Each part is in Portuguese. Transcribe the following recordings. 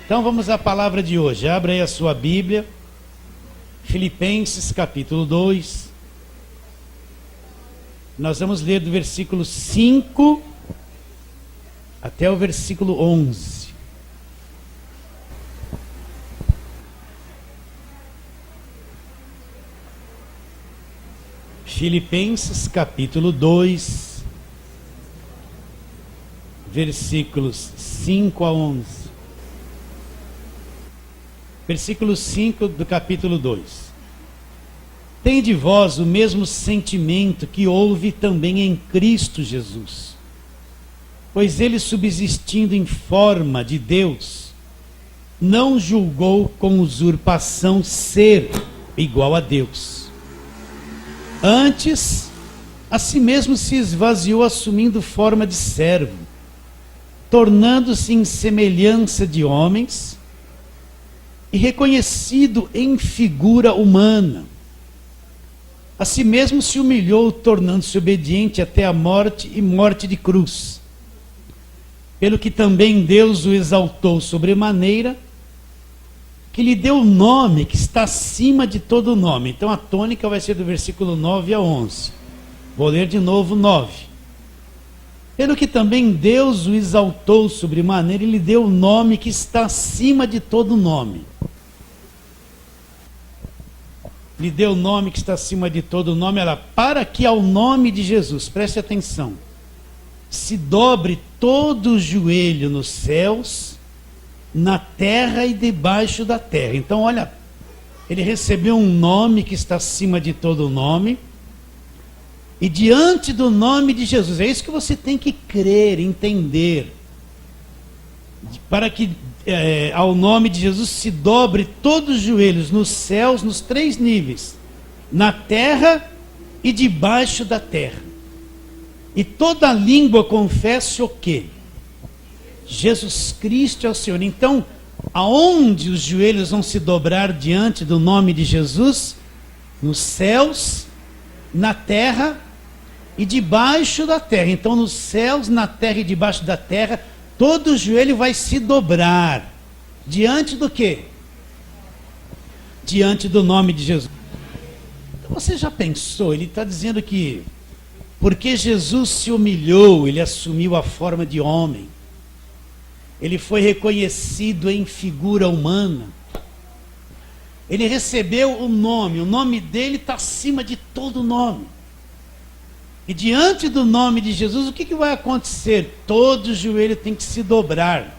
Então vamos à palavra de hoje. Abra aí a sua Bíblia. Filipenses capítulo 2. Nós vamos ler do versículo 5 até o versículo 11. Filipenses capítulo 2, versículos 5 a 11. Versículo 5 do capítulo 2. Tende vós o mesmo sentimento que houve também em Cristo Jesus, pois ele, subsistindo em forma de Deus, não julgou com usurpação ser igual a Deus. Antes, a si mesmo se esvaziou, assumindo forma de servo, tornando-se em semelhança de homens, e reconhecido em figura humana. A si mesmo se humilhou, tornando-se obediente até a morte e morte de cruz. Pelo que também Deus o exaltou sobremaneira, que lhe deu o nome que está acima de todo nome. Então a tônica vai ser do versículo 9 a 11. Vou ler de novo 9. Pelo que também Deus o exaltou sobremaneira e lhe deu o nome que está acima de todo nome. Lhe deu o nome que está acima de todo nome, para que ao nome de Jesus, preste atenção, se dobre todo o joelho nos céus, na terra e debaixo da terra. Então olha, ele recebeu um nome que está acima de todo nome, e diante do nome de Jesus, é isso que você tem que crer, entender, para que ao nome de Jesus se dobre todos os joelhos nos céus, nos 3 níveis, na terra e debaixo da terra, e toda língua confesse o quê? Jesus Cristo é o Senhor. Então, aonde os joelhos vão se dobrar diante do nome de Jesus? Nos céus, na terra e debaixo da terra. Então, nos céus, na terra e debaixo da terra, todo joelho vai se dobrar. Diante do quê? Diante do nome de Jesus. Então, você já pensou? Ele está dizendo que porque Jesus se humilhou, ele assumiu a forma de homem. Ele foi reconhecido em figura humana. Ele recebeu o nome dele está acima de todo nome. E diante do nome de Jesus, o que vai acontecer? Todo joelho tem que se dobrar.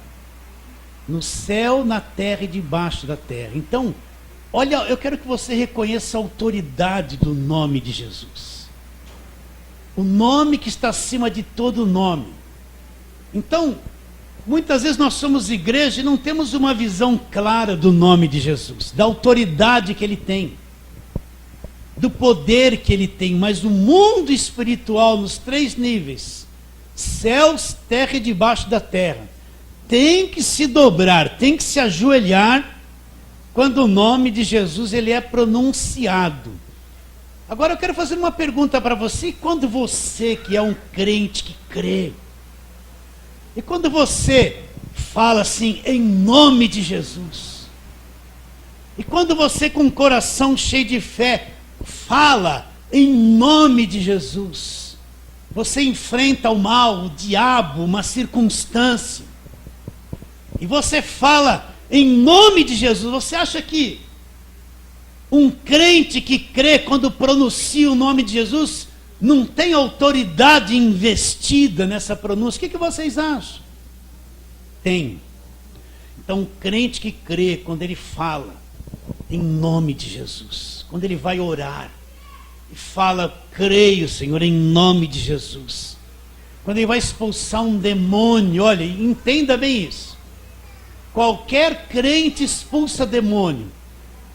No céu, na terra e debaixo da terra. Então, olha, eu quero que você reconheça a autoridade do nome de Jesus. O nome que está acima de todo nome. Então, muitas vezes nós somos igreja e não temos uma visão clara do nome de Jesus, da autoridade que ele tem, do poder que ele tem, mas o mundo espiritual nos 3 níveis, céus, terra e debaixo da terra, tem que se dobrar, tem que se ajoelhar quando o nome de Jesus ele é pronunciado. Agora eu quero fazer uma pergunta para você. Quando você que é um crente que crê, e quando você fala assim, em nome de Jesus, e quando você com o coração cheio de fé, fala em nome de Jesus, você enfrenta o mal, o diabo, uma circunstância, e você fala em nome de Jesus, você acha que um crente que crê quando pronuncia o nome de Jesus não tem autoridade investida nessa pronúncia? O que vocês acham? Tem. Então, um crente que crê, quando ele fala em nome de Jesus, quando ele vai orar e fala, creio, Senhor, em nome de Jesus, quando ele vai expulsar um demônio, olha, entenda bem isso, qualquer crente expulsa demônio.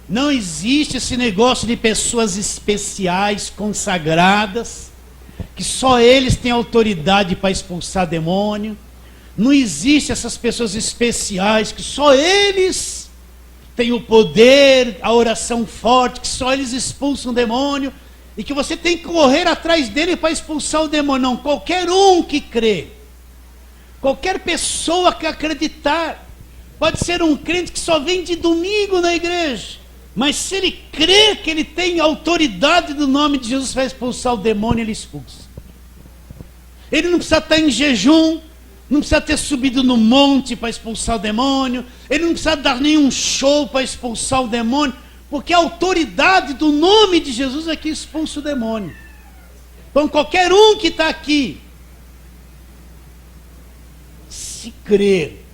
Não existe esse negócio de pessoas especiais, consagradas, que só eles têm autoridade para expulsar demônio. Não existe essas pessoas especiais, que só eles têm o poder, a oração forte, que só eles expulsam o demônio, e que você tem que correr atrás dele para expulsar o demônio. Não, qualquer um que crê, qualquer pessoa que acreditar, Pode ser um crente que só vem de domingo na igreja, mas se ele crer que ele tem autoridade do nome de Jesus para expulsar o demônio, ele expulsa. Ele não precisa estar em jejum, não precisa ter subido no monte para expulsar o demônio, ele não precisa dar nenhum show para expulsar o demônio, porque a autoridade do nome de Jesus é que expulsa o demônio. Então qualquer um que está aqui, se crer,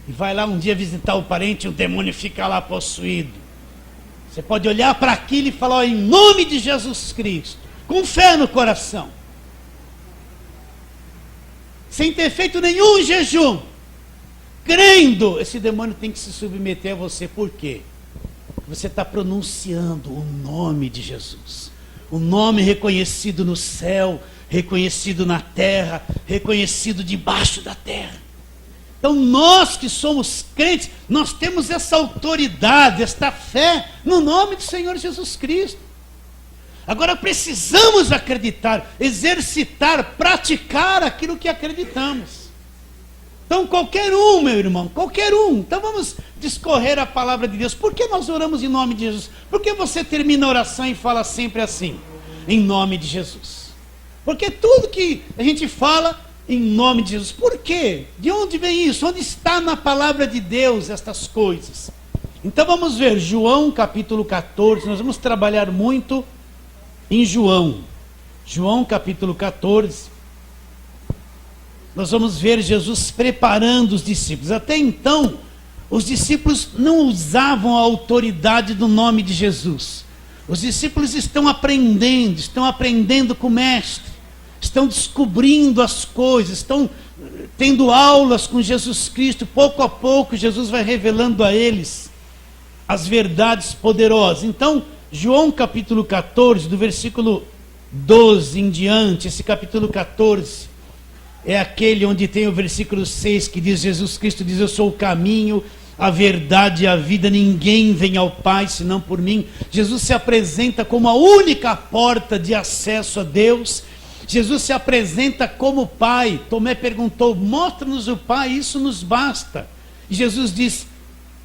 e vai lá um dia visitar o parente, o demônio fica lá possuído, você pode olhar para aquilo e falar, ó, em nome de Jesus Cristo, com fé no coração, sem ter feito nenhum jejum, crendo, esse demônio tem que se submeter a você. Por quê? Você está pronunciando o nome de Jesus, o nome reconhecido no céu, reconhecido na terra, reconhecido debaixo da terra. Então nós que somos crentes, nós temos essa autoridade, esta fé no nome do Senhor Jesus Cristo. Agora precisamos acreditar, exercitar, praticar aquilo que acreditamos. Então qualquer um, meu irmão, qualquer um. Então vamos discorrer a palavra de Deus. Por que nós oramos em nome de Jesus? Por que você termina a oração e fala sempre assim? Em nome de Jesus. Porque tudo que a gente fala em nome de Jesus. Por quê? De onde vem isso? Onde está na palavra de Deus estas coisas? Então vamos ver João capítulo 14. Nós vamos trabalhar muito em João capítulo 14, nós vamos ver Jesus preparando os discípulos. Até então, os discípulos não usavam a autoridade do nome de Jesus. Os discípulos estão aprendendo com o Mestre, estão descobrindo as coisas, estão tendo aulas com Jesus Cristo. Pouco a pouco, Jesus vai revelando a eles as verdades poderosas. Então, João capítulo 14, do versículo 12 em diante, esse capítulo 14 é aquele onde tem o versículo 6 que diz, Jesus Cristo diz, eu sou o caminho, a verdade e a vida, ninguém vem ao Pai senão por mim. Jesus se apresenta como a única porta de acesso a Deus. Jesus se apresenta como Pai. Tomé perguntou, mostra-nos o Pai, isso nos basta. E Jesus diz,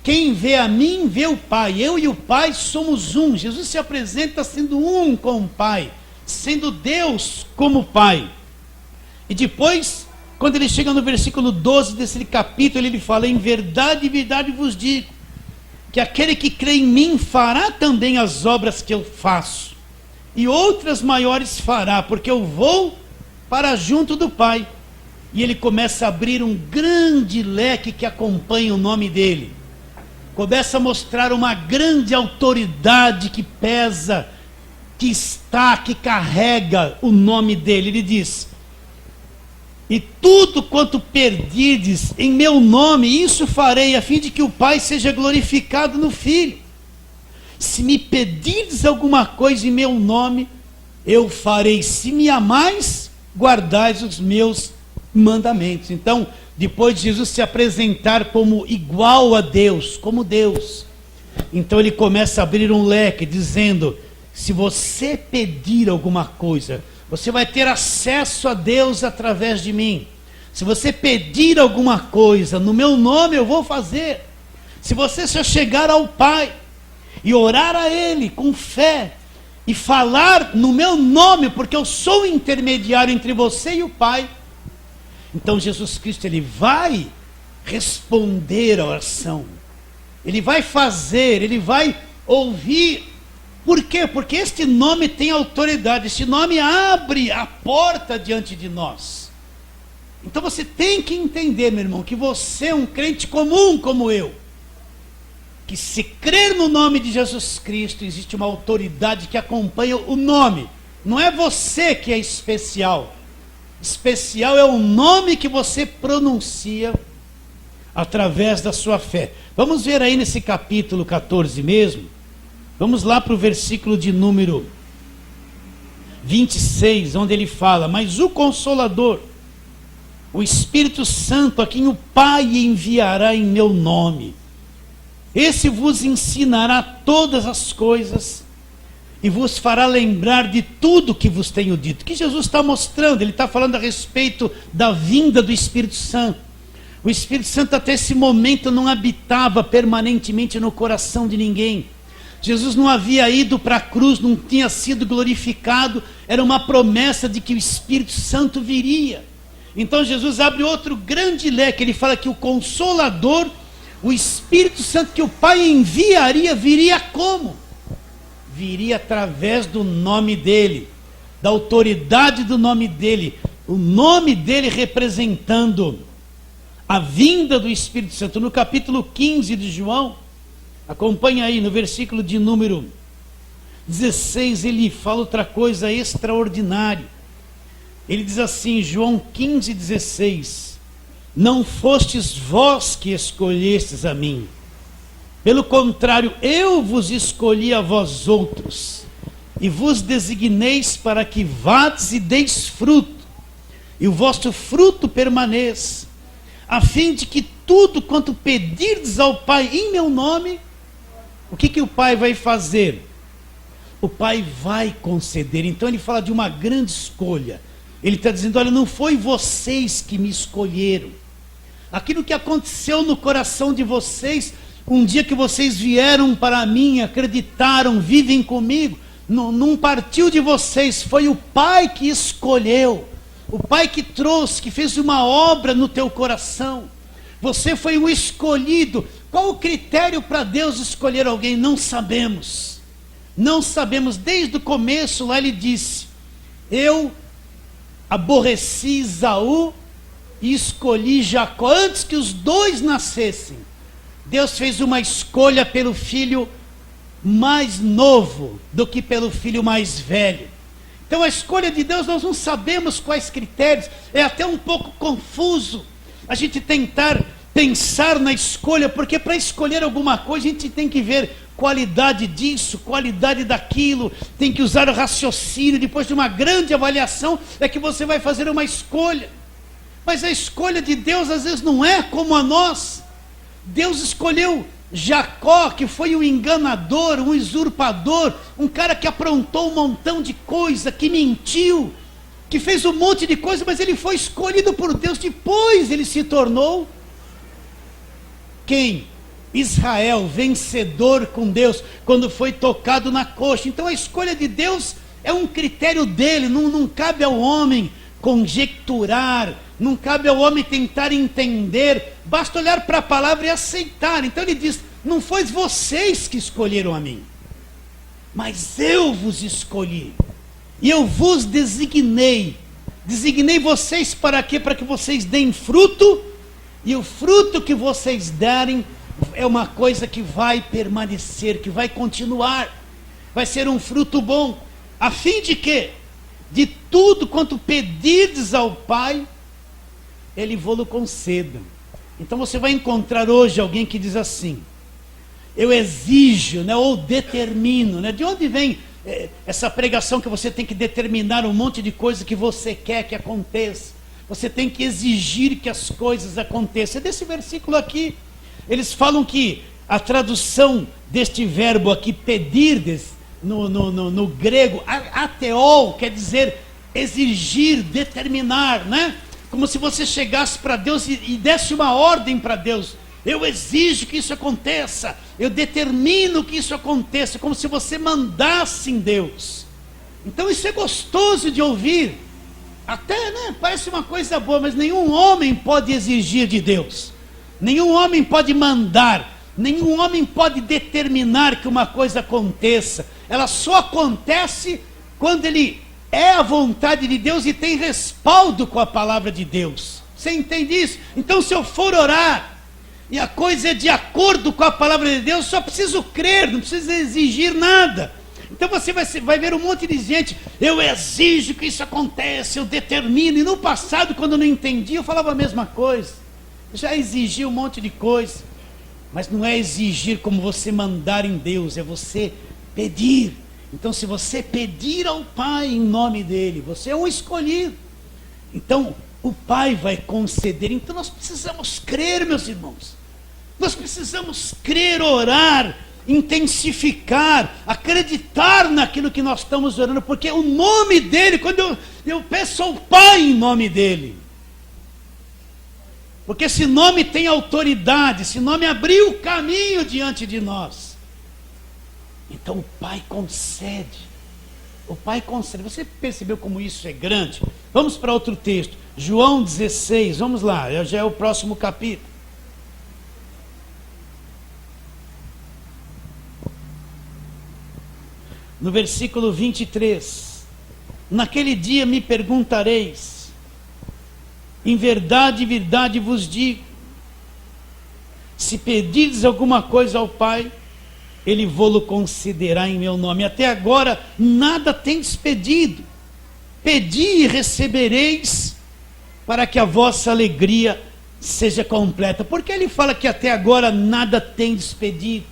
quem vê a mim, vê o Pai. Eu e o Pai somos um. Jesus se apresenta sendo um com o Pai, sendo Deus como Pai. E depois, quando ele chega no versículo 12 desse capítulo, ele fala, em verdade vos digo, que aquele que crê em mim fará também as obras que eu faço, e outras maiores fará, porque eu vou para junto do Pai. E ele começa a abrir um grande leque que acompanha o nome dele. Começa a mostrar uma grande autoridade que pesa, que carrega o nome dele. Ele diz, e tudo quanto perdirdes em meu nome, isso farei, a fim de que o Pai seja glorificado no Filho. Se me pedirdes alguma coisa em meu nome, eu farei. Se me amais, guardais os meus mandamentos. Então, depois de Jesus se apresentar como igual a Deus, como Deus, então ele começa a abrir um leque, dizendo, se você pedir alguma coisa, você vai ter acesso a Deus através de mim. Se você pedir alguma coisa, no meu nome eu vou fazer. Se você só chegar ao Pai e orar a Ele com fé, e falar no meu nome, porque eu sou o intermediário entre você e o Pai, então Jesus Cristo, ele vai responder a oração, ele vai fazer, ele vai ouvir. Por quê? Porque este nome tem autoridade, este nome abre a porta diante de nós. Então você tem que entender, meu irmão, que você é um crente comum como eu, que se crer no nome de Jesus Cristo, existe uma autoridade que acompanha o nome. Não é você que é especial. Especial é o nome que você pronuncia através da sua fé. Vamos ver aí nesse capítulo 14 mesmo. Vamos lá para o versículo de número 26, onde ele fala, mas o Consolador, o Espírito Santo, a quem o Pai enviará em meu nome, esse vos ensinará todas as coisas e vos fará lembrar de tudo que vos tenho dito. O que Jesus está mostrando? Ele está falando a respeito da vinda do Espírito Santo. O Espírito Santo até esse momento não habitava permanentemente no coração de ninguém. Jesus não havia ido para a cruz, não tinha sido glorificado, era uma promessa de que o Espírito Santo viria. Então Jesus abre outro grande leque, ele fala que o Consolador, o Espírito Santo que o Pai enviaria, viria como? Viria através do nome dele, da autoridade do nome dele, o nome dele representando a vinda do Espírito Santo. No capítulo 15 de João, acompanha aí, no versículo de número 16, ele fala outra coisa extraordinária. Ele diz assim, João 15, 16: não fostes vós que escolhestes a mim, pelo contrário, eu vos escolhi a vós outros, e vos designeis para que vades e deis fruto, e o vosso fruto permaneça, a fim de que tudo quanto pedirdes ao Pai em meu nome, o que o Pai vai fazer? O Pai vai conceder. Então ele fala de uma grande escolha. Ele está dizendo, olha, não foi vocês que me escolheram. Aquilo que aconteceu no coração de vocês, um dia que vocês vieram para mim, acreditaram, vivem comigo, não partiu de vocês, foi o Pai que escolheu. O Pai que trouxe, que fez uma obra no teu coração. Você foi um escolhido. Qual o critério para Deus escolher alguém? Não sabemos. Não sabemos. Desde o começo lá ele disse, eu aborreci Esaú e escolhi Jacó. Antes que os dois nascessem, Deus fez uma escolha pelo filho mais novo do que pelo filho mais velho. Então a escolha de Deus, nós não sabemos quais critérios, é até um pouco confuso a gente tentar pensar na escolha, porque para escolher alguma coisa a gente tem que ver qualidade disso, qualidade daquilo, tem que usar o raciocínio, depois de uma grande avaliação é que você vai fazer uma escolha. Mas a escolha de Deus às vezes não é como a nós. Deus escolheu Jacó, que foi um enganador, um usurpador, um cara que aprontou um montão de coisa, que mentiu, que fez um monte de coisa, mas ele foi escolhido por Deus. Depois ele se tornou quem? Israel, vencedor com Deus, quando foi tocado na coxa. Então a escolha de Deus é um critério dele, não cabe ao homem conjecturar, não cabe ao homem tentar entender, basta olhar para a palavra e aceitar. Então ele diz, não foi vocês que escolheram a mim, mas eu vos escolhi, e eu vos designei vocês para quê? Para que vocês deem fruto, e o fruto que vocês derem é uma coisa que vai permanecer, que vai continuar, vai ser um fruto bom, a fim de que, de tudo quanto pedirdes ao Pai, Ele vos conceda. Então você vai encontrar hoje alguém que diz assim, eu exijo, né, ou determino, né? De onde vem essa pregação que você tem que determinar um monte de coisa que você quer que aconteça? Você tem que exigir que as coisas aconteçam. É desse versículo aqui. Eles falam que a tradução deste verbo aqui, pedirdes, no grego, ateol, quer dizer exigir, determinar, né? Como se você chegasse para Deus e desse uma ordem para Deus. Eu exijo que isso aconteça, eu determino que isso aconteça, como se você mandasse em Deus. Então isso é gostoso de ouvir, até, né, parece uma coisa boa, mas nenhum homem pode exigir de Deus, nenhum homem pode mandar, nenhum homem pode determinar que uma coisa aconteça. Ela só acontece quando ele é a vontade de Deus e tem respaldo com a palavra de Deus. Você entende isso? Então se eu for orar e a coisa é de acordo com a palavra de Deus, só preciso crer, não preciso exigir nada. Então você vai ver um monte de gente, eu exijo que isso aconteça, eu determino. E no passado, quando eu não entendia, eu falava a mesma coisa. Eu já exigi um monte de coisa, mas não é exigir como você mandar em Deus, é você pedir. Então se você pedir ao Pai em nome dele, você é um escolhido, então o Pai vai conceder. Então nós precisamos crer, meus irmãos, nós precisamos crer, orar, intensificar, acreditar naquilo que nós estamos orando, porque o nome dele, quando eu peço ao Pai em nome dele, Porque esse nome tem autoridade, esse nome abriu o caminho diante de nós. Então o Pai concede. O Pai concede. Você percebeu como isso é grande? Vamos para outro texto. João 16, vamos lá, já é o próximo capítulo. No versículo 23. Naquele dia me perguntareis, em verdade vos digo, se pedirdes alguma coisa ao Pai, Ele vô-lo concederá em meu nome. Até agora nada tendes pedido. Pedi e recebereis, para que a vossa alegria seja completa. Por que ele fala que até agora nada tendes pedido?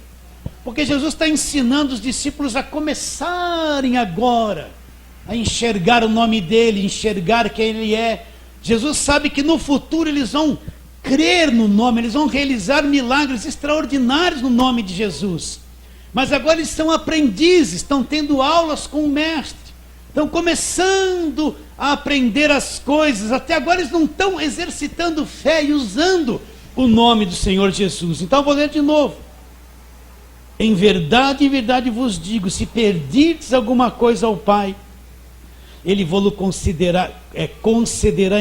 Porque Jesus está ensinando os discípulos a começarem agora a enxergar o nome dele, enxergar quem ele é. Jesus sabe que no futuro eles vão crer no nome, eles vão realizar milagres extraordinários no nome de Jesus. Mas agora eles são aprendizes, estão tendo aulas com o mestre, estão começando a aprender as coisas. Até agora eles não estão exercitando fé e usando o nome do Senhor Jesus. Então eu vou ler de novo. Em verdade vos digo, se pedirdes alguma coisa ao Pai, Ele vô-lo concederá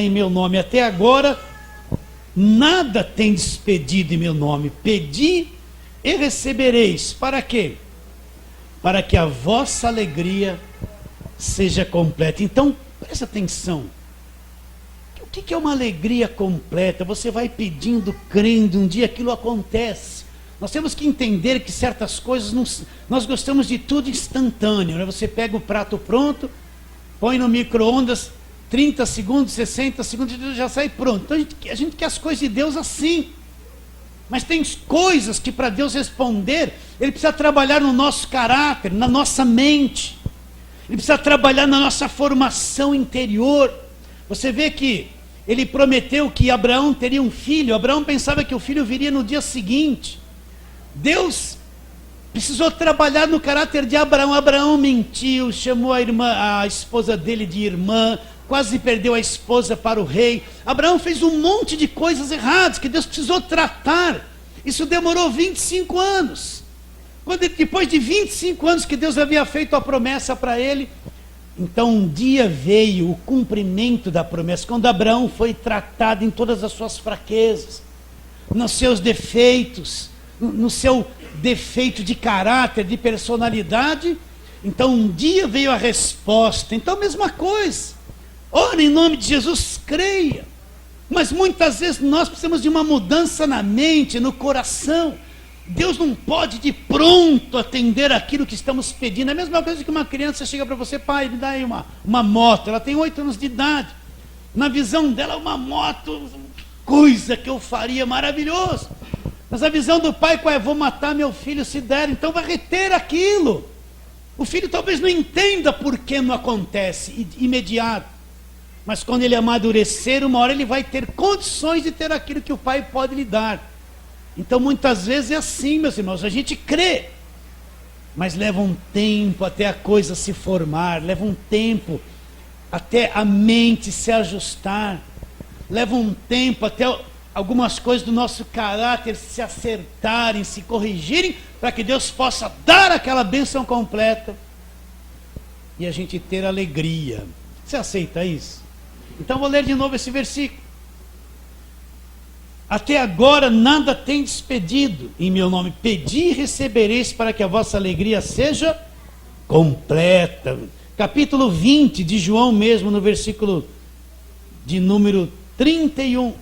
em meu nome. Até agora nada tendes pedido em meu nome. Pedi e recebereis. Para quê? Para que a vossa alegria seja completa. Então, presta atenção. O que é uma alegria completa? Você vai pedindo, crendo, um dia aquilo acontece. Nós temos que entender que certas coisas, nós gostamos de tudo instantâneo, né? Você pega o prato pronto, põe no micro-ondas, 30 segundos, 60 segundos, já sai pronto. Então a gente quer as coisas de Deus assim. Mas tem coisas que para Deus responder, Ele precisa trabalhar no nosso caráter, na nossa mente. Ele precisa trabalhar na nossa formação interior. Você vê que Ele prometeu que Abraão teria um filho. Abraão pensava que o filho viria no dia seguinte. Deus precisou trabalhar no caráter de Abraão. Abraão mentiu, chamou a esposa dele de irmã, quase perdeu a esposa para o rei. Abraão fez um monte de coisas erradas que Deus precisou tratar. Isso demorou 25 anos. Depois de 25 anos que Deus havia feito a promessa para ele, então um dia veio o cumprimento da promessa, quando Abraão foi tratado em todas as suas fraquezas, nos seus defeitos, no seu defeito de caráter, de personalidade. Então um dia veio a resposta. Então mesma coisa, ore em nome de Jesus, creia. Mas muitas vezes nós precisamos de uma mudança na mente, no coração. Deus não pode de pronto atender aquilo que estamos pedindo. É a mesma coisa que uma criança chega para você: pai, me dá aí uma moto. Ela tem 8 anos de idade. Na visão dela, uma moto, coisa que eu faria, maravilhoso. Mas a visão do pai qual é? Vou matar meu filho se der. Então vai reter aquilo. O filho talvez não entenda por que não acontece imediato. Mas quando ele amadurecer, uma hora ele vai ter condições de ter aquilo que o pai pode lhe dar. Então muitas vezes é assim, meus irmãos, a gente crê, mas leva um tempo até a coisa se formar, leva um tempo até a mente se ajustar, leva um tempo até algumas coisas do nosso caráter se acertarem, se corrigirem, para que Deus possa dar aquela bênção completa e a gente ter alegria. Você aceita isso? Então vou ler de novo esse versículo. Até agora nada tendes pedido em meu nome. Pedi e recebereis, para que a vossa alegria seja completa. Capítulo 20 de João mesmo, no versículo de número 31.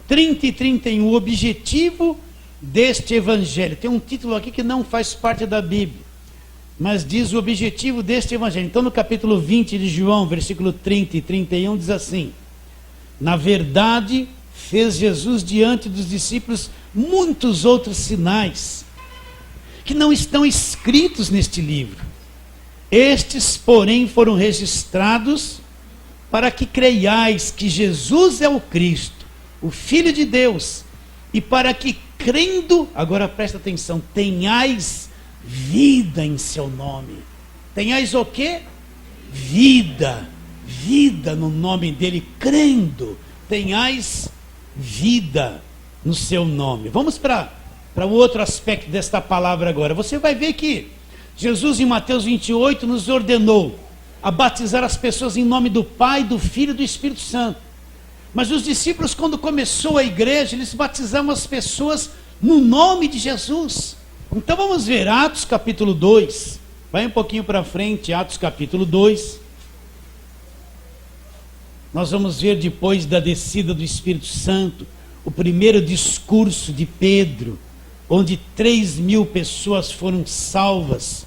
30 e 31, o objetivo deste evangelho. Tem um título aqui que não faz parte da Bíblia, mas diz o objetivo deste evangelho. Então no capítulo 20 de João, versículo 30 e 31, diz assim: na verdade, fez Jesus diante dos discípulos muitos outros sinais, que não estão escritos neste livro. Estes, porém, foram registrados para que creiais que Jesus é o Cristo, o Filho de Deus, e para que, crendo, agora presta atenção, tenhais vida em seu nome. Tenhais o quê? Vida. Vida no nome dele, crendo. Tenhais vida no seu nome. Vamos para o outro aspecto desta palavra agora. Você vai ver que Jesus, em Mateus 28, nos ordenou a batizar as pessoas em nome do Pai, do Filho e do Espírito Santo. Mas os discípulos, quando começou a igreja, eles batizavam as pessoas no nome de Jesus. Então vamos ver Atos capítulo 2. Vai um pouquinho para frente, Atos capítulo 2. Nós vamos ver, depois da descida do Espírito Santo, o primeiro discurso de Pedro, onde 3.000 pessoas foram salvas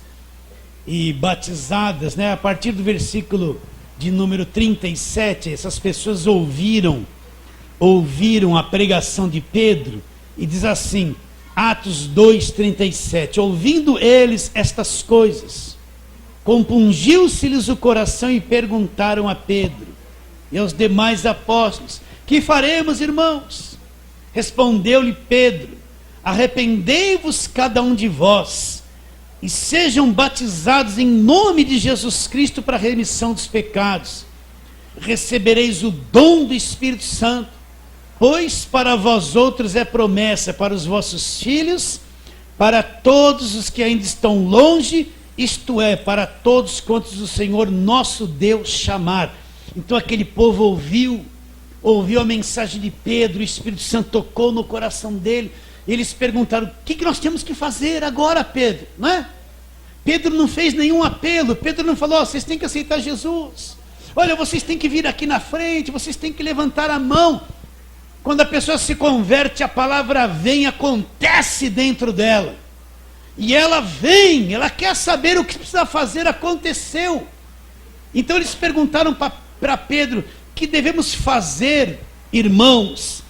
e batizadas, né? A partir do versículo de número 37, essas pessoas ouviram a pregação de Pedro, e diz assim, Atos 2:37, ouvindo eles estas coisas, compungiu-se-lhes o coração e perguntaram a Pedro e aos demais apóstolos, que faremos, irmãos? Respondeu-lhe Pedro, arrependei-vos cada um de vós, e sejam batizados em nome de Jesus Cristo para a remissão dos pecados. Recebereis o dom do Espírito Santo, pois para vós outros é promessa, para os vossos filhos, para todos os que ainda estão longe, isto é, para todos quantos o Senhor nosso Deus chamar. Então aquele povo ouviu a mensagem de Pedro, o Espírito Santo tocou no coração dele. Eles perguntaram, o que nós temos que fazer agora, Pedro? Não é? Pedro não fez nenhum apelo. Pedro não falou, vocês têm que aceitar Jesus. Olha, vocês têm que vir aqui na frente, vocês têm que levantar a mão. Quando a pessoa se converte, a palavra vem, acontece dentro dela. E ela vem, ela quer saber o que precisa fazer, aconteceu. Então eles perguntaram para Pedro, o que devemos fazer, irmãos?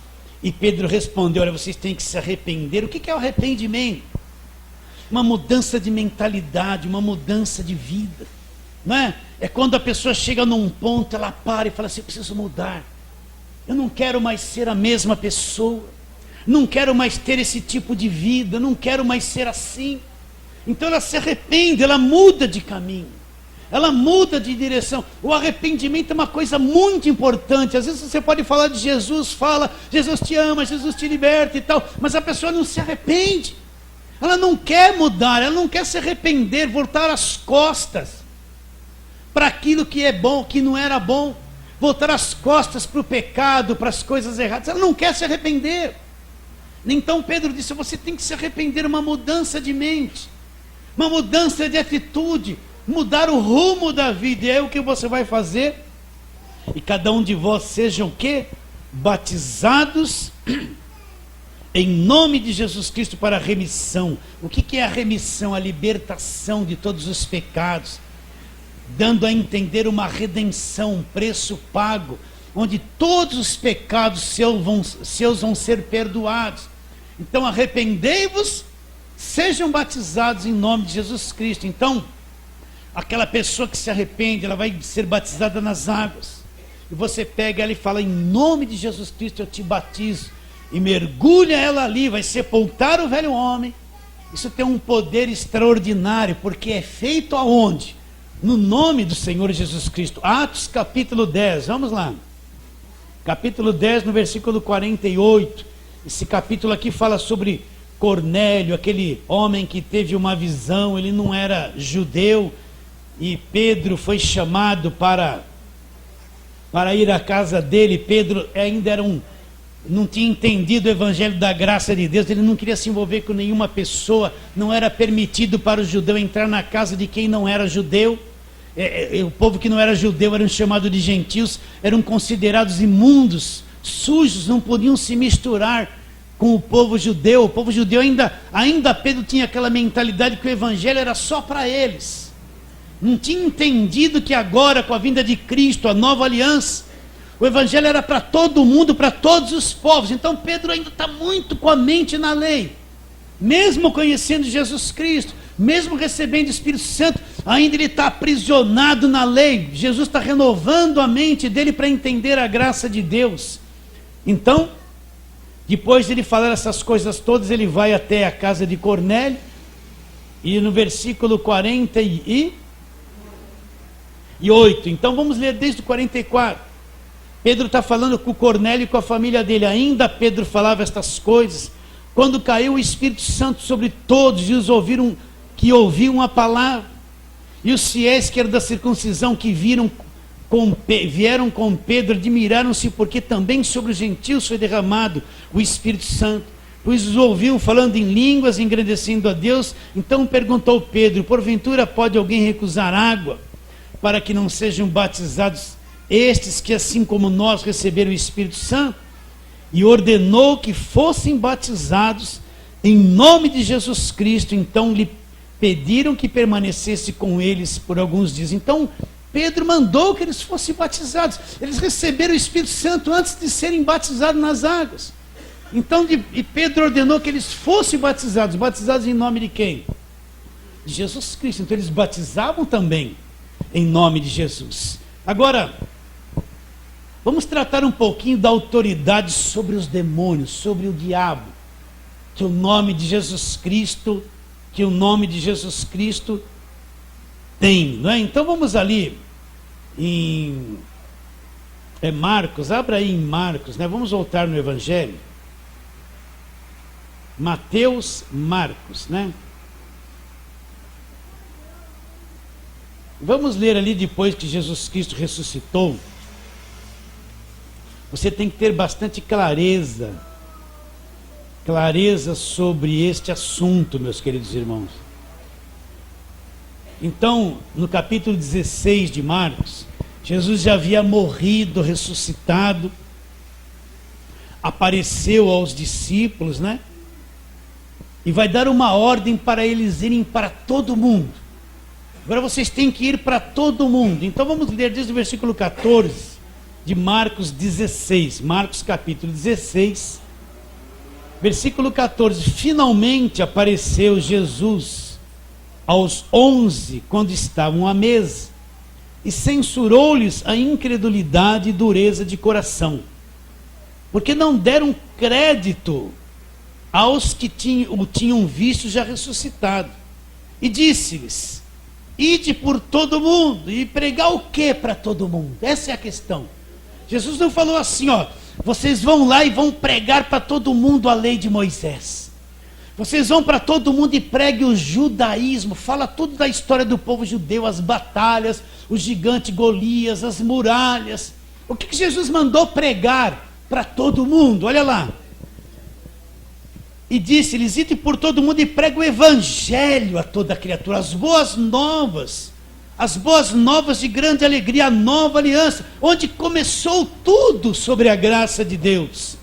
E Pedro respondeu, olha, vocês têm que se arrepender. O que é o arrependimento? Uma mudança de mentalidade, uma mudança de vida, não é? É quando a pessoa chega num ponto, ela para e fala assim, eu preciso mudar. Eu não quero mais ser a mesma pessoa, não quero mais ter esse tipo de vida, não quero mais ser assim. Então ela se arrepende, ela muda de caminho, ela muda de direção. O arrependimento é uma coisa muito importante. Às vezes você pode falar de Jesus, fala, Jesus te ama, Jesus te liberta e tal, mas a pessoa não se arrepende, ela não quer mudar, ela não quer se arrepender, voltar as costas para aquilo que é bom, que não era bom, voltar as costas para o pecado, para as coisas erradas. Ela não quer se arrepender. Então Pedro disse, você tem que se arrepender, uma mudança de mente, uma mudança de atitude, mudar o rumo da vida. E é o que você vai fazer. E cada um de vós sejam o quê? Batizados em nome de Jesus Cristo para a remissão. O que é a remissão? A libertação de todos os pecados, dando a entender uma redenção, um preço pago, onde todos os pecados seus vão ser perdoados. Então arrependei-vos, sejam batizados em nome de Jesus Cristo. Então aquela pessoa que se arrepende, ela vai ser batizada nas águas, e você pega ela e fala, em nome de Jesus Cristo eu te batizo, e mergulha ela ali, vai sepultar o velho homem. Isso tem um poder extraordinário, porque é feito aonde? No nome do Senhor Jesus Cristo. Atos capítulo 10, vamos lá, capítulo 10 no versículo 48, esse capítulo aqui fala sobre Cornélio, aquele homem que teve uma visão, ele não era judeu, e Pedro foi chamado para ir à casa dele. Pedro ainda não tinha entendido o evangelho da graça de Deus, ele não queria se envolver com nenhuma pessoa, não era permitido para o judeu entrar na casa de quem não era judeu. O povo que não era judeu eram chamados de gentios, eram considerados imundos, sujos, não podiam se misturar com o povo judeu. O povo judeu ainda Pedro tinha aquela mentalidade que o evangelho era só para eles, não tinha entendido que agora, com a vinda de Cristo, a nova aliança, o evangelho era para todo mundo, para todos os povos. Então Pedro ainda está muito com a mente na lei, mesmo conhecendo Jesus Cristo, mesmo recebendo o Espírito Santo, ainda ele está aprisionado na lei. Jesus está renovando a mente dele para entender a graça de Deus. Então, depois de ele falar essas coisas todas, ele vai até a casa de Cornélio, e no versículo 48, então vamos ler desde o 44. Pedro está falando com o Cornélio e com a família dele. Ainda Pedro falava estas coisas, quando caiu o Espírito Santo sobre todos, e os ouviram, que ouviam a palavra. E os fiéis que eram da circuncisão, que vieram com Pedro, admiraram-se, porque também sobre os gentios foi derramado o Espírito Santo, pois os ouviam falando em línguas, engrandecendo a Deus. Então perguntou Pedro: porventura pode alguém recusar água, para que não sejam batizados estes que, assim como nós, receberam o Espírito Santo? E ordenou que fossem batizados em nome de Jesus Cristo. Então lhe pediram que permanecesse com eles por alguns dias. Então Pedro mandou que eles fossem batizados. Eles receberam o Espírito Santo antes de serem batizados nas águas. Então e Pedro ordenou que eles fossem batizados. Batizados em nome de quem? De Jesus Cristo. Então eles batizavam também em nome de Jesus. Agora, vamos tratar um pouquinho da autoridade sobre os demônios, sobre o diabo, que o nome de Jesus Cristo tem, não é? Então vamos ali em Marcos, abra aí em Marcos, né? Vamos voltar no Evangelho. Mateus, Marcos, né? Vamos ler ali depois que Jesus Cristo ressuscitou. Você tem que ter bastante clareza sobre este assunto, meus queridos irmãos. Então, no capítulo 16 de Marcos, Jesus já havia morrido, ressuscitado, apareceu aos discípulos, né? E vai dar uma ordem para eles irem para todo mundo. Agora vocês têm que ir para todo mundo. Então vamos ler desde o versículo 14 de Marcos 16. Marcos capítulo 16, versículo 14. Finalmente apareceu Jesus aos 11, quando estavam à mesa, e censurou-lhes a incredulidade e dureza de coração, porque não deram crédito aos que o tinham visto já ressuscitado. E disse-lhes: ide por todo mundo. E pregar o que para todo mundo? Essa é a questão. Jesus não falou assim, ó, vocês vão lá e vão pregar para todo mundo a lei de Moisés. Vocês vão para todo mundo e pregue o judaísmo. Fala tudo da história do povo judeu, as batalhas, o gigante Golias, as muralhas. O que Jesus mandou pregar para todo mundo? Olha lá. E disse-lhes: ide por todo mundo e pregue o evangelho a toda criatura, as boas novas de grande alegria, a nova aliança, onde começou tudo sobre a graça de Deus.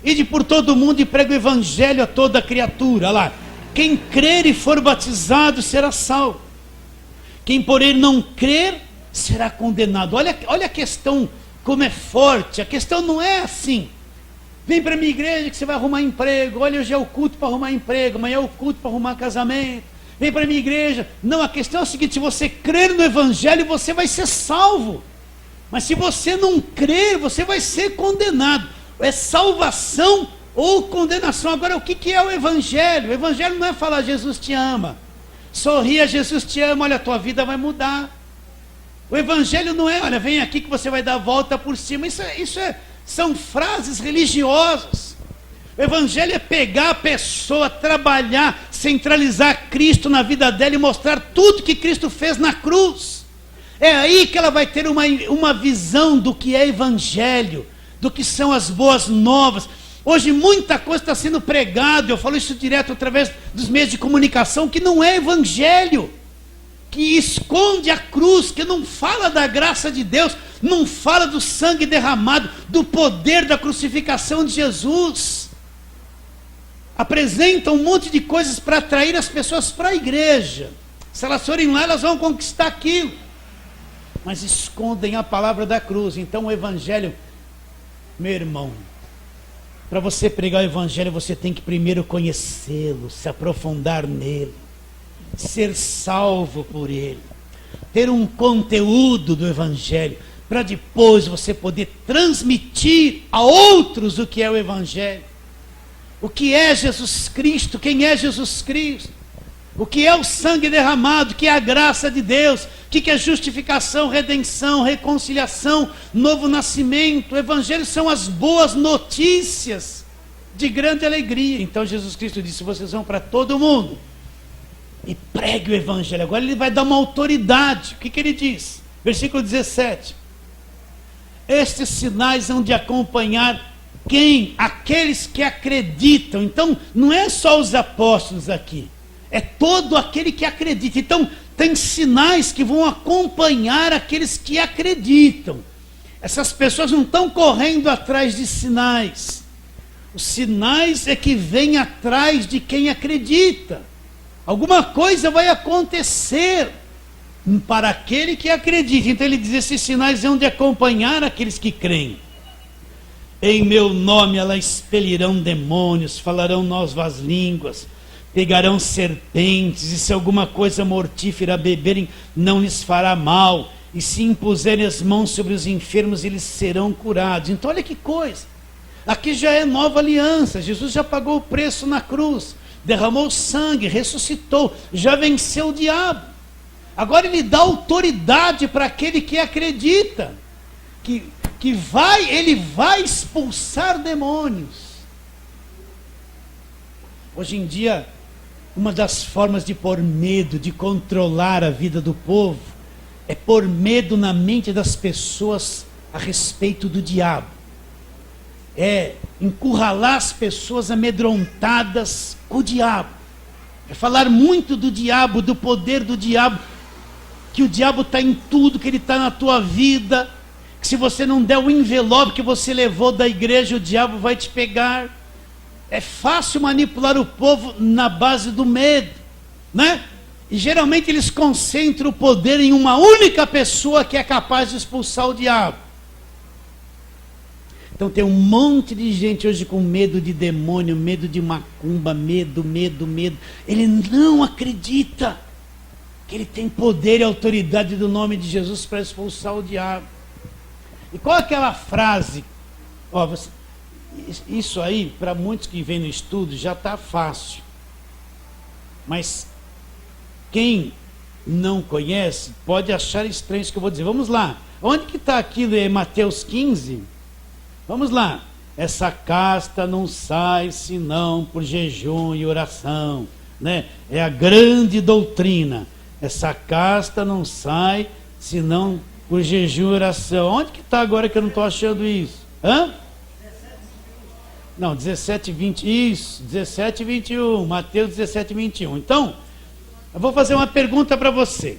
Ide por todo mundo e pregue o evangelho a toda criatura. Olha lá, quem crer e for batizado será salvo, quem porém não crer será condenado. Olha a questão, como é forte. A questão não é assim: vem para a minha igreja que você vai arrumar emprego. Olha, hoje é o culto para arrumar emprego, amanhã é o culto para arrumar casamento. Vem para a minha igreja. Não, a questão é o seguinte: se você crer no evangelho, você vai ser salvo. Mas se você não crer, você vai ser condenado. É salvação ou condenação. Agora, o que é o evangelho? O evangelho não é falar Jesus te ama, sorria, Jesus te ama, olha, a tua vida vai mudar. O evangelho não é, olha, vem aqui que você vai dar a volta por cima. São frases religiosas. O evangelho é pegar a pessoa, trabalhar, centralizar Cristo na vida dela e mostrar tudo que Cristo fez na cruz. É aí que ela vai ter uma visão do que é evangelho, do que são as boas novas. Hoje muita coisa está sendo pregada, eu falo isso direto através dos meios de comunicação, que não é evangelho, que esconde a cruz, que não fala da graça de Deus, não fala do sangue derramado, do poder da crucificação de Jesus. Apresenta um monte de coisas para atrair as pessoas para a igreja. Se elas forem lá, elas vão conquistar aquilo, mas escondem a palavra da cruz. Então o evangelho, meu irmão, para você pregar o evangelho, você tem que primeiro conhecê-lo, se aprofundar nele, ser salvo por ele, ter um conteúdo do evangelho, para depois você poder transmitir a outros o que é o evangelho, o que é Jesus Cristo, quem é Jesus Cristo. O que é o sangue derramado, o que é a graça de Deus, o que é justificação, redenção, reconciliação, novo nascimento. O Evangelho são as boas notícias de grande alegria. Então Jesus Cristo disse: vocês vão para todo mundo e pregue o Evangelho. Agora ele vai dar uma autoridade. O que ele diz? Versículo 17: estes sinais hão de acompanhar quem? Aqueles que acreditam. Então não é só os apóstolos aqui, é todo aquele que acredita. Então tem sinais que vão acompanhar aqueles que acreditam. Essas pessoas não estão correndo atrás de sinais. Os sinais é que vêm atrás de quem acredita. Alguma coisa vai acontecer para aquele que acredita. Então ele diz: esses sinais hão de acompanhar aqueles que creem. Em meu nome elas expelirão demônios, falarão novas línguas, pegarão serpentes, e se alguma coisa mortífera beberem, não lhes fará mal, e se impuserem as mãos sobre os enfermos, eles serão curados. Então olha que coisa, aqui já é nova aliança. Jesus já pagou o preço na cruz, derramou sangue, ressuscitou, já venceu o diabo. Agora ele dá autoridade para aquele que acredita, que ele vai expulsar demônios. Hoje em dia, uma das formas de pôr medo, de controlar a vida do povo, é pôr medo na mente das pessoas a respeito do diabo. É encurralar as pessoas amedrontadas com o diabo. É falar muito do diabo, do poder do diabo, que o diabo está em tudo, que ele está na tua vida, que se você não der o envelope que você levou da igreja, o diabo vai te pegar. É fácil manipular o povo na base do medo, né? E geralmente eles concentram o poder em uma única pessoa que é capaz de expulsar o diabo. Então tem um monte de gente hoje com medo de demônio, medo de macumba, medo. Ele não acredita que ele tem poder e autoridade do nome de Jesus para expulsar o diabo. E qual é aquela frase? Isso aí, para muitos que vêm no estudo, já está fácil. Mas quem não conhece pode achar estranho isso que eu vou dizer. Vamos lá. Onde que está aquilo em Mateus 15? Vamos lá. Essa casta não sai senão por jejum e oração, né? É a grande doutrina. Essa casta não sai senão por jejum e oração. Onde que está agora que eu não estou achando isso? Hã? Não, 17, 20, isso, 17 e 21, Mateus 17 e 21. Então, eu vou fazer uma pergunta para você.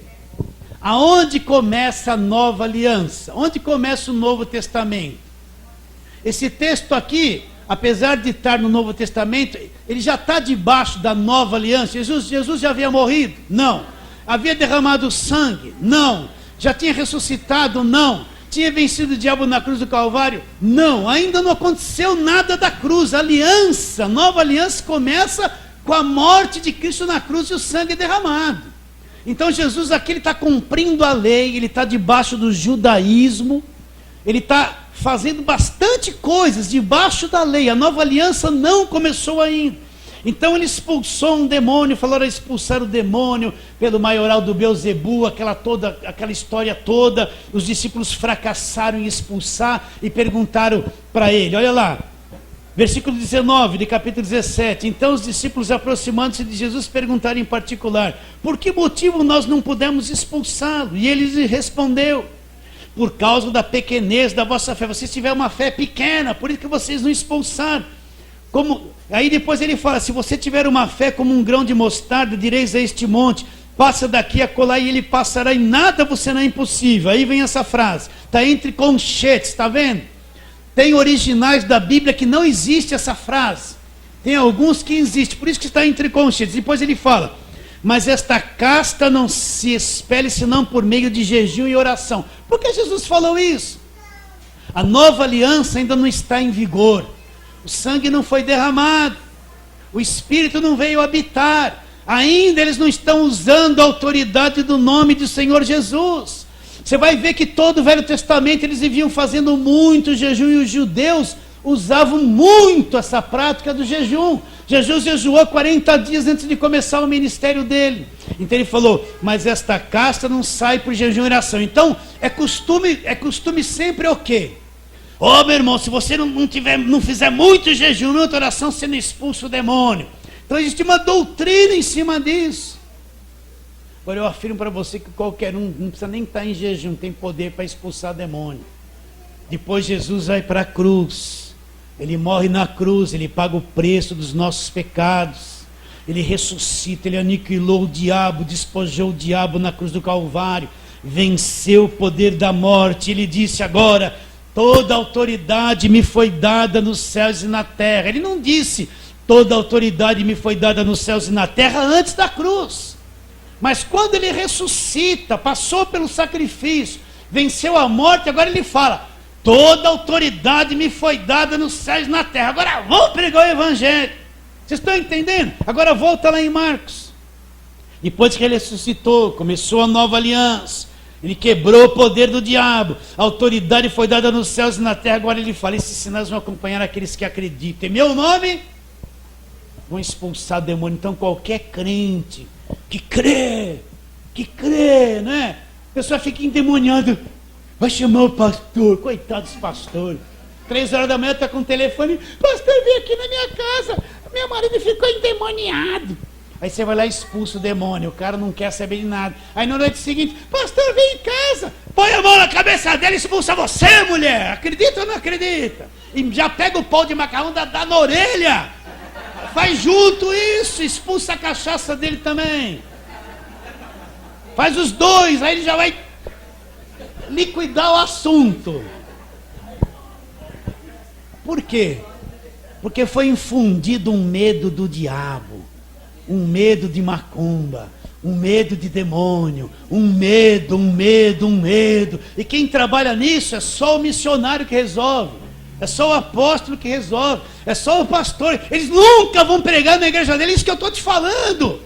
Aonde começa a nova aliança? Onde começa o Novo Testamento? Esse texto aqui, apesar de estar no Novo Testamento, ele já está debaixo da nova aliança. Jesus já havia morrido? Não. Havia derramado sangue? Não. Já tinha ressuscitado? Não. Tinha vencido o diabo na cruz do Calvário? Não. Ainda não aconteceu nada da cruz. A aliança, a nova aliança começa com a morte de Cristo na cruz e o sangue derramado. Então Jesus aqui está cumprindo a lei, ele está debaixo do judaísmo, ele está fazendo bastante coisas debaixo da lei. A nova aliança não começou ainda. Então ele expulsou um demônio, falou a expulsar o demônio pelo maioral do Beelzebu, aquela história toda. Os discípulos fracassaram em expulsar e perguntaram para ele, olha lá, versículo 19 de capítulo 17. Então os discípulos, aproximando-se de Jesus, perguntaram em particular: por que motivo nós não pudemos expulsá-lo? E ele lhes respondeu: por causa da pequenez da vossa fé. Vocês tiveram uma fé pequena, por isso que vocês não expulsaram. Aí depois ele fala: se você tiver uma fé como um grão de mostarda, direis a este monte, passa daqui a colar, e ele passará, e nada você não é impossível. Aí vem essa frase, está entre colchetes, está vendo? Tem originais da Bíblia que não existe essa frase, tem alguns que existe, por isso que está entre colchetes. Depois ele fala: mas esta casta não se expele senão por meio de jejum e oração. Por que Jesus falou isso? A nova aliança ainda não está em vigor, o sangue não foi derramado, o Espírito não veio habitar, ainda eles não estão usando a autoridade do nome do Senhor Jesus. Você vai ver que todo o Velho Testamento eles viviam fazendo muito jejum, e os judeus usavam muito essa prática do jejum. Jesus jejuou 40 dias antes de começar o ministério dele. Então ele falou, mas esta casta não sai por jejum e oração. Então é costume sempre o quê? Ô meu irmão, se você não fizer muito jejum, muita oração, você não expulsa o demônio. Então existe uma doutrina em cima disso. Agora eu afirmo para você que qualquer um, não precisa nem estar em jejum, tem poder para expulsar demônio. Depois Jesus vai para a cruz, ele morre na cruz, ele paga o preço dos nossos pecados, ele ressuscita, ele aniquilou o diabo, despojou o diabo na cruz do Calvário, venceu o poder da morte. Ele disse agora, toda autoridade me foi dada nos céus e na terra. Ele não disse, toda autoridade me foi dada nos céus e na terra antes da cruz. Mas quando ele ressuscita, passou pelo sacrifício, venceu a morte, agora ele fala, toda autoridade me foi dada nos céus e na terra. Agora vou pregar o evangelho. Vocês estão entendendo? Agora volta lá em Marcos. Depois que ele ressuscitou, começou a nova aliança. Ele quebrou o poder do diabo. A autoridade foi dada nos céus e na terra. Agora ele fala, esses sinais vão acompanhar aqueles que acreditam. Em meu nome, vão expulsar demônio. Então qualquer crente que crê, né? A pessoa fica endemoniada. Vai chamar o pastor, coitado dos pastores. 3 horas da manhã está com o telefone, pastor, vem aqui na minha casa, meu marido ficou endemoniado. Aí você vai lá e expulsa o demônio, o cara não quer saber de nada. Aí na noite seguinte, pastor, vem em casa, põe a mão na cabeça dela e expulsa você, mulher. Acredita ou não acredita? E já pega o pau de macarrão, dá na orelha. Faz junto isso, expulsa a cachaça dele também. Faz os dois, aí ele já vai liquidar o assunto. Por quê? Porque foi infundido um medo do diabo, um medo de macumba, um medo de demônio, um medo. E quem trabalha nisso é só o missionário que resolve, é só o apóstolo que resolve, é só o pastor. Eles nunca vão pregar na igreja deles, isso que eu estou te falando.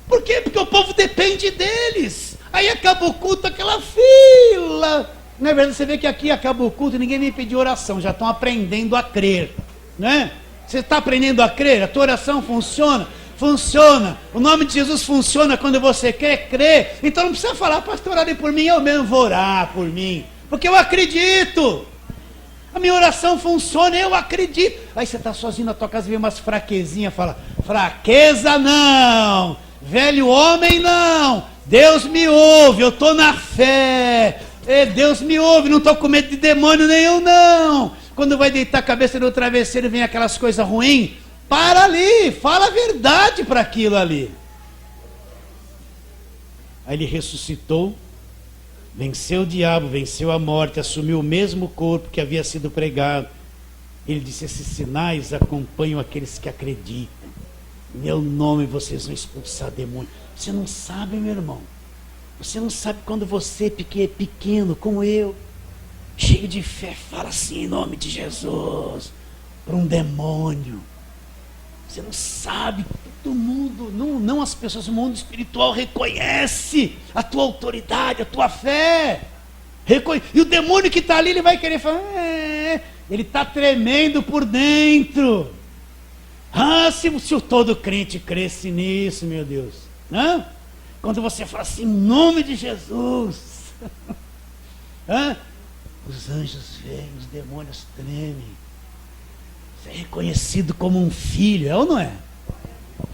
Por quê? Porque o povo depende deles. Aí acaba o culto, aquela fila. Não é verdade? Você vê que aqui acaba o culto e ninguém me pediu oração, já estão aprendendo a crer, né? Você está aprendendo a crer? A tua oração funciona? Funciona. O nome de Jesus funciona quando você crê. Então não precisa falar, pastor, ore por mim, eu mesmo vou orar por mim, porque eu acredito. A minha oração funciona, eu acredito. Aí você está sozinho na tua casa e vê umas fraquezinhas, fala, fraqueza não, velho homem não, Deus me ouve, eu estou na fé. Deus me ouve, não estou com medo de demônio nenhum não. Quando vai deitar a cabeça no travesseiro e vem aquelas coisas ruins, para ali, fala a verdade para aquilo ali. Aí ele ressuscitou, venceu o diabo, venceu a morte, assumiu o mesmo corpo que havia sido pregado. Ele disse, esses sinais acompanham aqueles que acreditam. Em meu nome vocês vão expulsar demônio. Você não sabe, meu irmão. Você não sabe quando você é pequeno, como eu, cheio de fé, fala assim em nome de Jesus, para um demônio. Você não sabe, todo mundo, não as pessoas, o mundo espiritual reconhece a tua autoridade, a tua fé. E o demônio que está ali, ele vai querer falar, ele está tremendo por dentro. Se o todo crente cresce nisso, meu Deus, não? Quando você fala assim, em nome de Jesus, os anjos vêm, os demônios tremem. Você é reconhecido como um filho, é ou não é?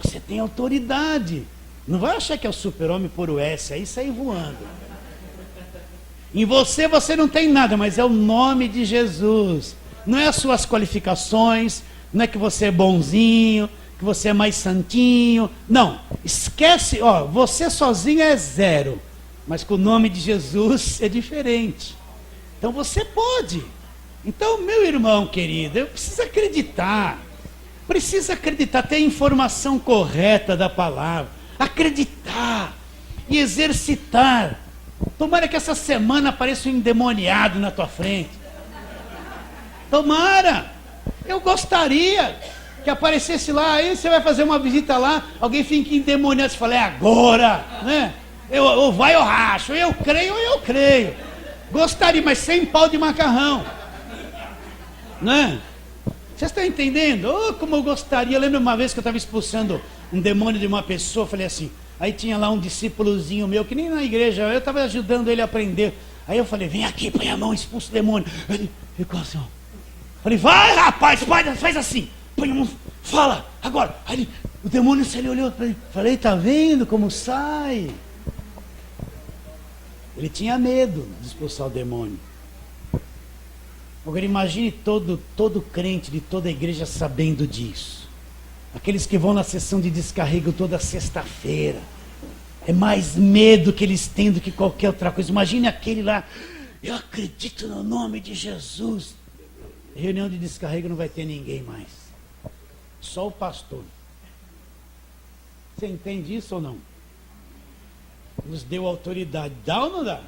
Você tem autoridade. Não vai achar que é o super-homem por o S, aí sair voando. Em você não tem nada, mas é o nome de Jesus. Não é as suas qualificações, não é que você é bonzinho, que você é mais santinho. Não, esquece, você sozinho é 0, mas com o nome de Jesus é diferente. Então você pode. Então, meu irmão querido, eu preciso acreditar, ter a informação correta da palavra, acreditar e exercitar. Tomara que essa semana apareça um endemoniado na tua frente. Tomara. Eu gostaria que aparecesse lá, aí você vai fazer uma visita lá, alguém fica endemoniado, você fala, é agora, né? Ou vai ou racho, eu creio. Gostaria, mas sem pau de macarrão, né? Vocês estão entendendo? Oh, como eu gostaria. Eu lembro uma vez que eu estava expulsando um demônio de uma pessoa, falei assim, aí tinha lá um discípulozinho meu, que nem na igreja, eu estava ajudando ele a aprender. Aí eu falei, vem aqui, põe a mão, expulsa o demônio. Ele ficou assim, ó. Falei, vai rapaz, faz assim, põe a mão, fala, agora. Aí o demônio, se ele olhou para ele, falei, tá vendo como sai? Ele tinha medo de expulsar o demônio. Agora imagine todo crente de toda a igreja sabendo disso. Aqueles que vão na sessão de descarrego toda sexta-feira. É mais medo que eles têm do que qualquer outra coisa. Imagine aquele lá, eu acredito no nome de Jesus. Reunião de descarrego não vai ter ninguém mais. Só o pastor. Você entende isso ou não? Nos deu autoridade. Dá ou não dá?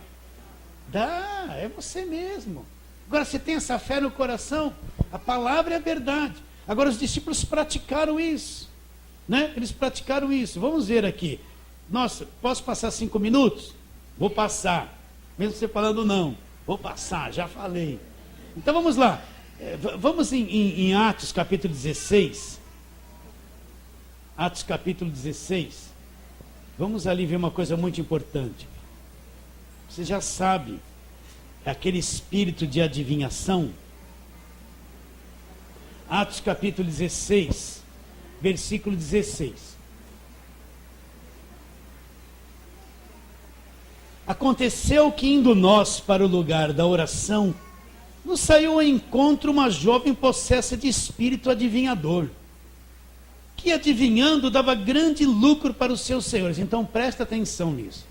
Dá, é você mesmo. Agora você tem essa fé no coração, a palavra é a verdade. Agora os discípulos praticaram isso, né? Eles praticaram isso. Vamos ver aqui. Nossa, posso passar 5 minutos? Vou passar. Mesmo você falando não, vou passar, já falei. Então vamos lá. Vamos em Atos capítulo 16. Atos capítulo 16. Vamos ali ver uma coisa muito importante. Você já sabe, é aquele espírito de adivinhação. Atos capítulo 16, versículo 16. Aconteceu que, indo nós para o lugar da oração, nos saiu ao encontro uma jovem possessa de espírito adivinhador, que adivinhando dava grande lucro para os seus senhores. Então presta atenção nisso.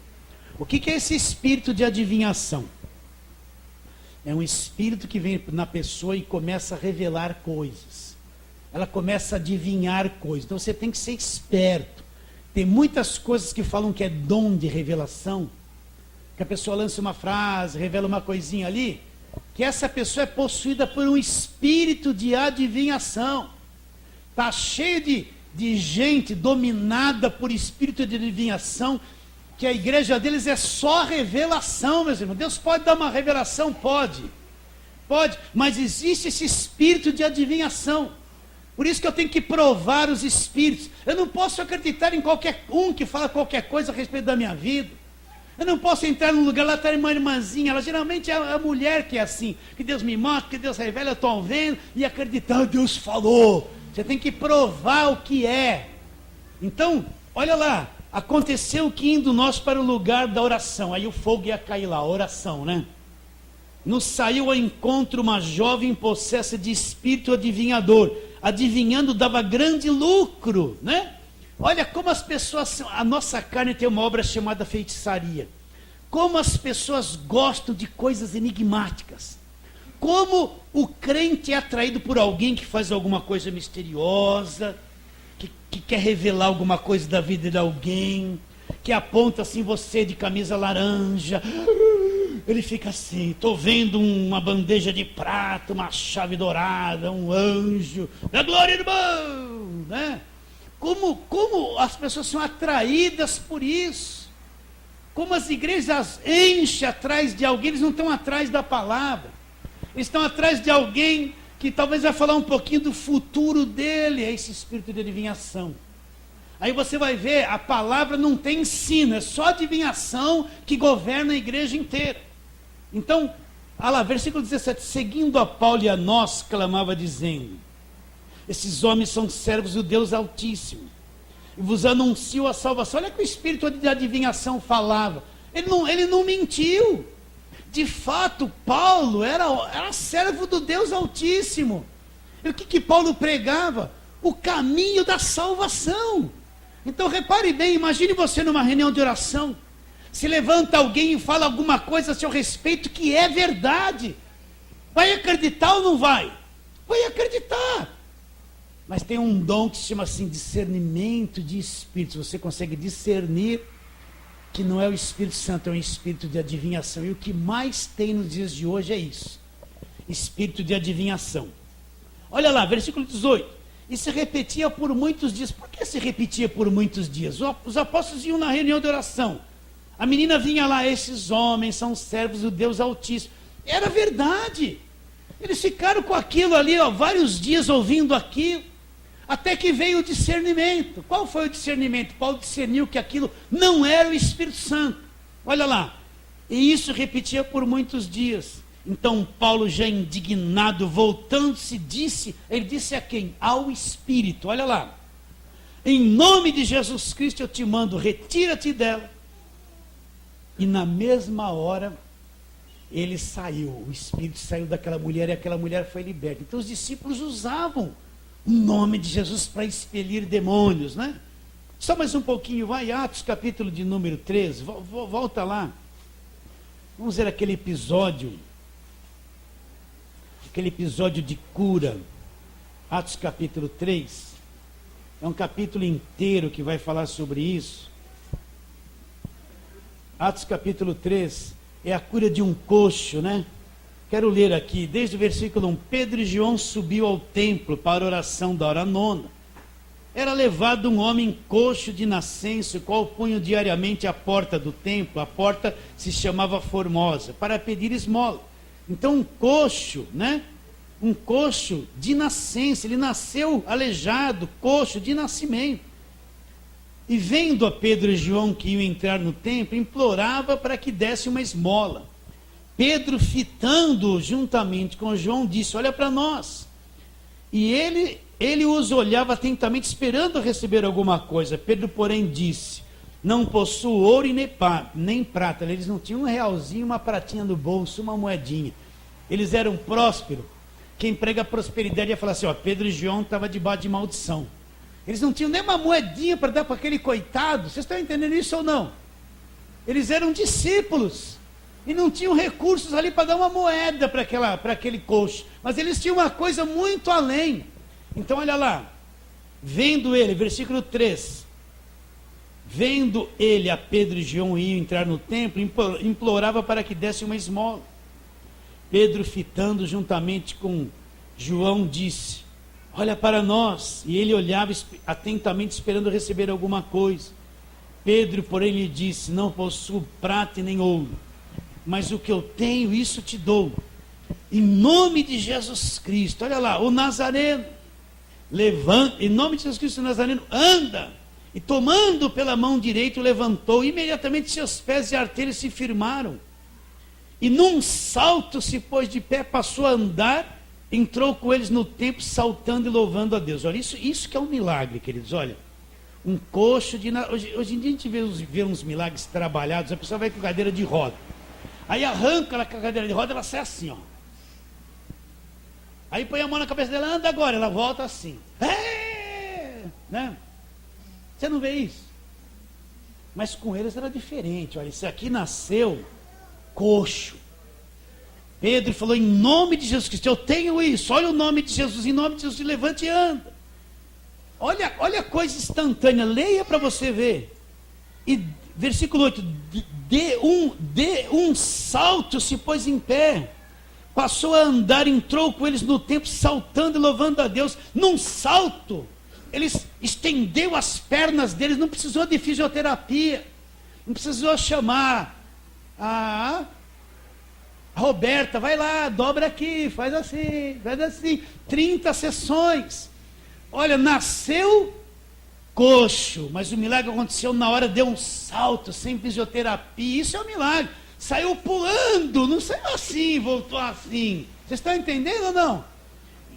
O que é esse espírito de adivinhação? É um espírito que vem na pessoa e começa a revelar coisas. Ela começa a adivinhar coisas. Então você tem que ser esperto. Tem muitas coisas que falam que é dom de revelação, que a pessoa lança uma frase, revela uma coisinha ali, que essa pessoa é possuída por um espírito de adivinhação. Está cheio de gente dominada por espírito de adivinhação, que a igreja deles é só revelação, meus irmãos. Deus pode dar uma revelação? Pode, mas existe esse espírito de adivinhação. Por isso que eu tenho que provar os espíritos. Eu não posso acreditar em qualquer um que fala qualquer coisa a respeito da minha vida. Eu não posso entrar num lugar, lá está uma irmãzinha, ela geralmente é a mulher que é assim, que Deus me mostra, que Deus revela, eu estou vendo, e acreditar, Deus falou. Você tem que provar o que é. Então, olha lá, aconteceu que indo nós para o lugar da oração, aí o fogo ia cair lá, a oração, né? Nos saiu ao encontro uma jovem possessa de espírito adivinhador, adivinhando dava grande lucro, né? Olha como as pessoas, a nossa carne tem uma obra chamada feitiçaria. Como as pessoas gostam de coisas enigmáticas. Como o crente é atraído por alguém que faz alguma coisa misteriosa, que quer revelar alguma coisa da vida de alguém, que aponta assim você de camisa laranja. Ele fica assim, estou vendo uma bandeja de prata, uma chave dourada, um anjo. Da glória, irmão! Né? Como as pessoas são atraídas por isso. Como as igrejas enchem atrás de alguém, eles não estão atrás da palavra. Eles estão atrás de alguém que talvez vai falar um pouquinho do futuro dele, é esse espírito de adivinhação. Aí você vai ver, a palavra não tem ensino, é só adivinhação que governa a igreja inteira. Então, olha lá, versículo 17, seguindo a Paulo e a nós, clamava dizendo, esses homens são servos do Deus Altíssimo, e vos anunciam a salvação. Olha que o espírito de adivinhação falava, ele não mentiu. De fato, Paulo era servo do Deus Altíssimo. E o que Paulo pregava? O caminho da salvação. Então repare bem, imagine você numa reunião de oração, se levanta alguém e fala alguma coisa a seu respeito que é verdade. Vai acreditar ou não vai? Vai acreditar. Mas tem um dom que se chama assim, discernimento de espíritos. Você consegue discernir que não é o Espírito Santo, é um espírito de adivinhação. E o que mais tem nos dias de hoje é isso. Espírito de adivinhação. Olha lá, versículo 18. E se repetia por muitos dias. Por que se repetia por muitos dias? Os apóstolos iam na reunião de oração. A menina vinha lá, esses homens são servos do Deus Altíssimo. Era verdade. Eles ficaram com aquilo ali, ó, vários dias ouvindo aquilo, até que veio o discernimento. Qual foi o discernimento? Paulo discerniu que aquilo não era o Espírito Santo. Olha lá. E isso repetia por muitos dias. Então Paulo, já indignado, voltando-se, ele disse a quem? Ao Espírito. Olha lá. Em nome de Jesus Cristo eu te mando, retira-te dela. E na mesma hora ele saiu, o Espírito saiu daquela mulher e aquela mulher foi liberta. Então os discípulos usavam o nome de Jesus para expelir demônios, né? Só mais um pouquinho, vai, Atos capítulo de número 13, volta lá. Vamos ver aquele episódio de cura, Atos capítulo 3. É um capítulo inteiro que vai falar sobre isso. Atos capítulo 3 é a cura de um coxo, né? Quero ler aqui, desde o versículo 1. Pedro e João subiu ao templo para a oração da hora nona. Era levado um homem coxo de nascença, o qual punha diariamente à porta do templo, a porta se chamava Formosa, para pedir esmola. Então um coxo, né? Um coxo de nascença, ele nasceu aleijado, coxo de nascimento. E vendo a Pedro e João que iam entrar no templo, implorava para que desse uma esmola. Pedro, fitando-o juntamente com João, disse: olha para nós. E ele os olhava atentamente, esperando receber alguma coisa. Pedro, porém, disse: não possuo ouro e nem prata. Eles não tinham um realzinho, uma pratinha no bolso, uma moedinha. Eles eram prósperos. Quem prega prosperidade ia falar assim: ó, Pedro e João estavam debaixo de maldição. Eles não tinham nem uma moedinha para dar para aquele coitado. Vocês estão entendendo isso ou não? Eles eram discípulos e não tinham recursos ali para dar uma moeda para aquele coxo. Mas eles tinham uma coisa muito além. Então olha lá, vendo ele, versículo 3, vendo ele a Pedro e João iam entrar no templo, implorava para que desse uma esmola. Pedro, fitando juntamente com João, disse: olha para nós. E ele olhava atentamente, esperando receber alguma coisa. Pedro, porém, lhe disse: não possuo prata e nem ouro, mas o que eu tenho, isso te dou. Em nome de Jesus Cristo, olha lá, o Nazareno, levanta, em nome de Jesus Cristo, o Nazareno, anda. E tomando pela mão direita, o levantou. Imediatamente seus pés e artérias se firmaram. E num salto se pôs de pé, passou a andar, entrou com eles no templo, saltando e louvando a Deus. Olha, isso que é um milagre, queridos. Olha, um coxo de... Hoje em dia a gente vê uns milagres trabalhados, a pessoa vai com cadeira de roda. Aí arranca ela com a cadeira de roda, ela sai assim, ó. Aí põe a mão na cabeça dela, anda agora, ela volta assim. Né? Você não vê isso? Mas com eles era diferente. Olha, esse aqui nasceu coxo. Pedro falou: em nome de Jesus Cristo, eu tenho isso. Olha o nome de Jesus, em nome de Jesus, levante e anda. Olha a coisa instantânea, leia para você ver. E versículo 8, de um salto se pôs em pé, passou a andar, entrou com eles no templo, saltando e louvando a Deus. Num salto, eles estendeu as pernas deles, não precisou de fisioterapia, não precisou chamar a Roberta, vai lá, dobra aqui, faz assim, 30 sessões. Olha, nasceu coxo, mas o milagre aconteceu na hora, deu um salto, sem fisioterapia. Isso é um milagre. Saiu pulando, não saiu assim, voltou assim. Vocês estão entendendo ou não?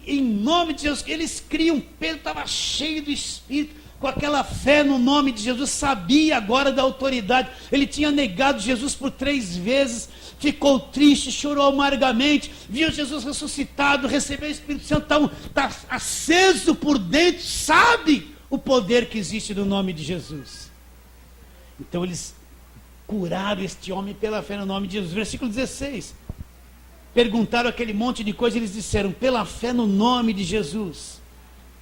Em nome de Jesus, eles criam. Pedro estava cheio do Espírito, com aquela fé no nome de Jesus, sabia agora da autoridade. Ele tinha negado Jesus por 3 vezes, ficou triste, chorou amargamente, viu Jesus ressuscitado, recebeu o Espírito Santo, está aceso por dentro, sabe o poder que existe no nome de Jesus. Então eles curaram este homem pela fé no nome de Jesus. Versículo 16, perguntaram aquele monte de coisa, eles disseram: pela fé no nome de Jesus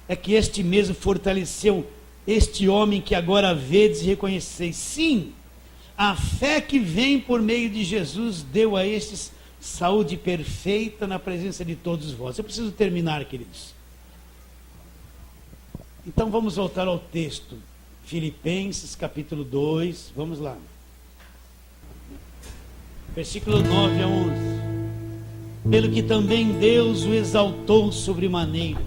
é que este mesmo fortaleceu este homem que agora vedes e reconheceis. Sim, a fé que vem por meio de Jesus deu a estes saúde perfeita na presença de todos vós. Eu preciso terminar, queridos. Então vamos voltar ao texto. Filipenses capítulo 2, vamos lá. Versículo 9 a 11. pelo que também Deus o exaltou sobremaneira.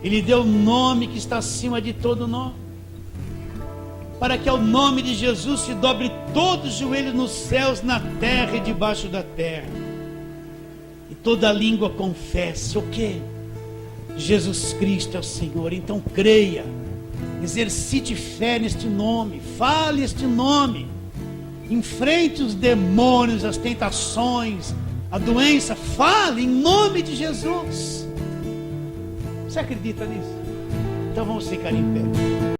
Ele deu o nome que está acima de todo nome, para que ao nome de Jesus se dobre todo o joelho nos céus, na terra e debaixo da terra, e toda língua confesse o quê? Jesus Cristo é o Senhor. Então creia, exercite fé neste nome, fale este nome, enfrente os demônios, as tentações, a doença, fale em nome de Jesus. Você acredita nisso? Então vamos ficar em pé.